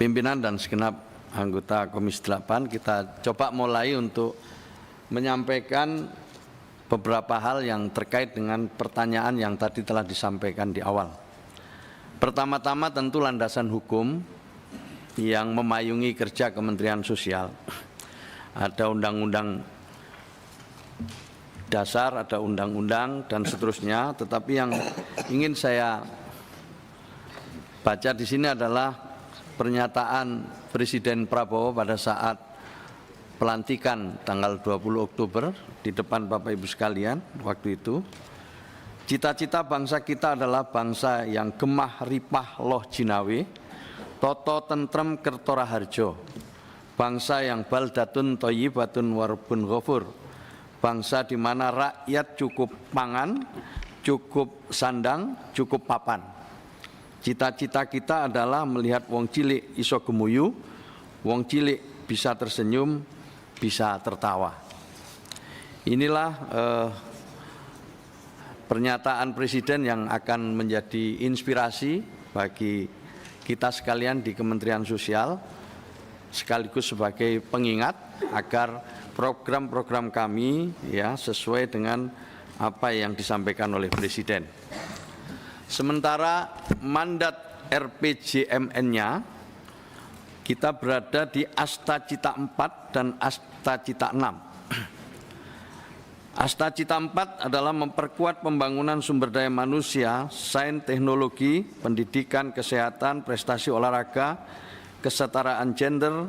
pimpinan dan segenap anggota Komisi 8, kita coba mulai untuk menyampaikan beberapa hal yang terkait dengan pertanyaan yang tadi telah disampaikan di awal. Pertama-tama tentu landasan hukum yang memayungi kerja Kementerian Sosial. Ada undang-undang dasar, ada undang-undang dan seterusnya, tetapi yang ingin saya baca di sini adalah pernyataan Presiden Prabowo pada saat pelantikan tanggal 20 Oktober di depan Bapak Ibu sekalian waktu itu. Cita-cita bangsa kita adalah bangsa yang gemah ripah loh jinawe, toto tentrem kertora harjo, bangsa yang baldatun toyibatun warbun ghafur, bangsa di mana rakyat cukup pangan, cukup sandang, cukup papan. Cita-cita kita adalah melihat wong cilik iso gemuyu, wong cilik bisa tersenyum, bisa tertawa. Inilah pernyataan Presiden yang akan menjadi inspirasi bagi kita sekalian di Kementerian Sosial, sekaligus sebagai pengingat agar program-program kami ya sesuai dengan apa yang disampaikan oleh Presiden. Sementara mandat RPJMN-nya kita berada di Asta Cita 4 dan Asta Cita 6. Asta Cita 4 adalah memperkuat pembangunan sumber daya manusia, sains, teknologi, pendidikan, kesehatan, prestasi olahraga, kesetaraan gender,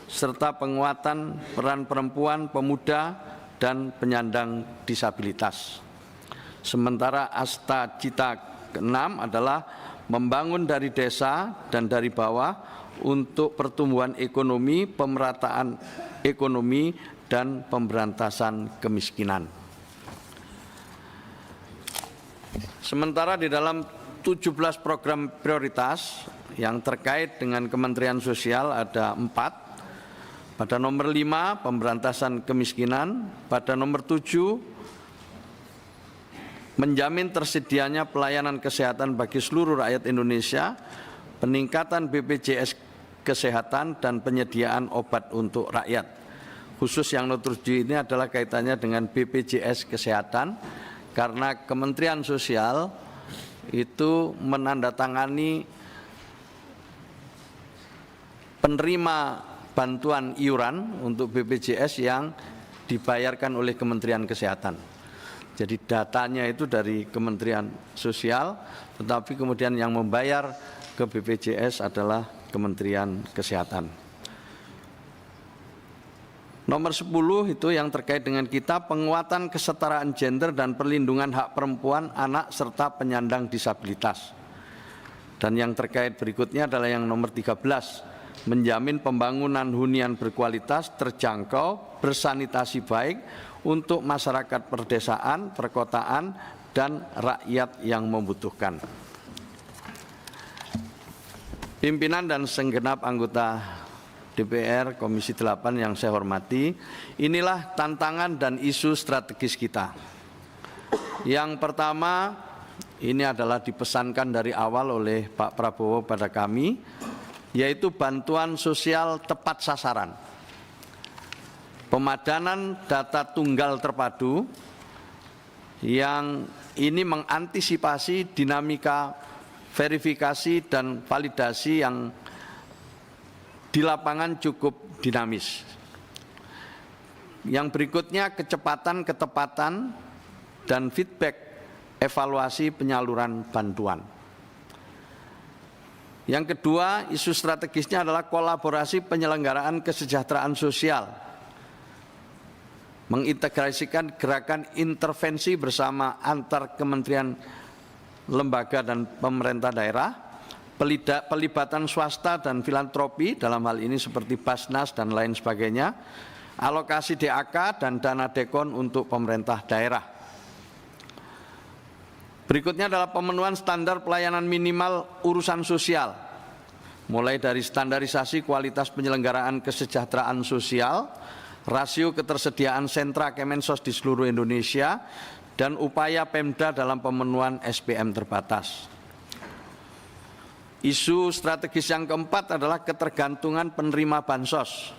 serta penguatan peran perempuan, pemuda, dan penyandang disabilitas. Sementara Asta Cita ke-6 adalah membangun dari desa dan dari bawah untuk pertumbuhan ekonomi, pemerataan ekonomi, dan pemberantasan kemiskinan. Sementara di dalam 17 program prioritas yang terkait dengan Kementerian Sosial ada 4. Pada nomor 5 pemberantasan kemiskinan, pada nomor 7 menjamin tersedianya pelayanan kesehatan bagi seluruh rakyat Indonesia, peningkatan BPJS kesehatan dan penyediaan obat untuk rakyat. Khusus yang nomor 7 ini adalah kaitannya dengan BPJS kesehatan, karena Kementerian Sosial itu menandatangani penerima bantuan iuran untuk BPJS yang dibayarkan oleh Kementerian Kesehatan. Jadi datanya itu dari Kementerian Sosial, tetapi kemudian yang membayar ke BPJS adalah Kementerian Kesehatan. Nomor 10 itu yang terkait dengan kita, penguatan kesetaraan gender dan perlindungan hak perempuan, anak, serta penyandang disabilitas. Dan yang terkait berikutnya adalah yang nomor 13, menjamin pembangunan hunian berkualitas, terjangkau, bersanitasi baik untuk masyarakat perdesaan, perkotaan, dan rakyat yang membutuhkan. Pimpinan dan segenap anggota DPR Komisi 8 yang saya hormati, inilah tantangan dan isu strategis kita. Yang pertama, ini adalah dipesankan dari awal oleh Pak Prabowo pada kami, yaitu bantuan sosial tepat sasaran. Pemadanan data tunggal terpadu yang ini mengantisipasi dinamika verifikasi dan validasi yang di lapangan cukup dinamis. Yang berikutnya kecepatan, ketepatan, dan feedback evaluasi penyaluran bantuan. Yang kedua, isu strategisnya adalah kolaborasi penyelenggaraan kesejahteraan sosial, mengintegrasikan gerakan intervensi bersama antar kementerian, lembaga, dan pemerintah daerah, pelibatan swasta dan filantropi dalam hal ini seperti Basnas dan lain sebagainya, alokasi DAK dan dana dekon untuk pemerintah daerah. Berikutnya adalah pemenuhan standar pelayanan minimal urusan sosial, mulai dari standarisasi kualitas penyelenggaraan kesejahteraan sosial, rasio ketersediaan sentra Kemensos di seluruh Indonesia, dan upaya Pemda dalam pemenuhan SPM terbatas. Isu strategis yang keempat adalah ketergantungan penerima bansos.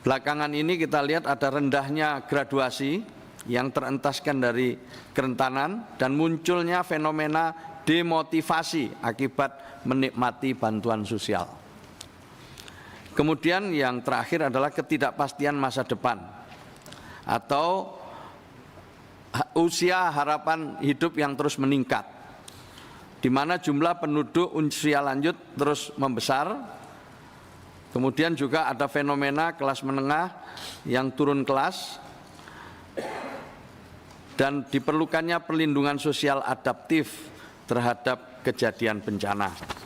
Belakangan ini kita lihat ada rendahnya graduasi yang terentaskan dari kerentanan dan munculnya fenomena demotivasi akibat menikmati bantuan sosial. Kemudian yang terakhir adalah ketidakpastian masa depan atau usia harapan hidup yang terus meningkat, di mana jumlah penduduk usia lanjut terus membesar. Kemudian juga ada fenomena kelas menengah yang turun kelas dan diperlukannya perlindungan sosial adaptif terhadap kejadian bencana.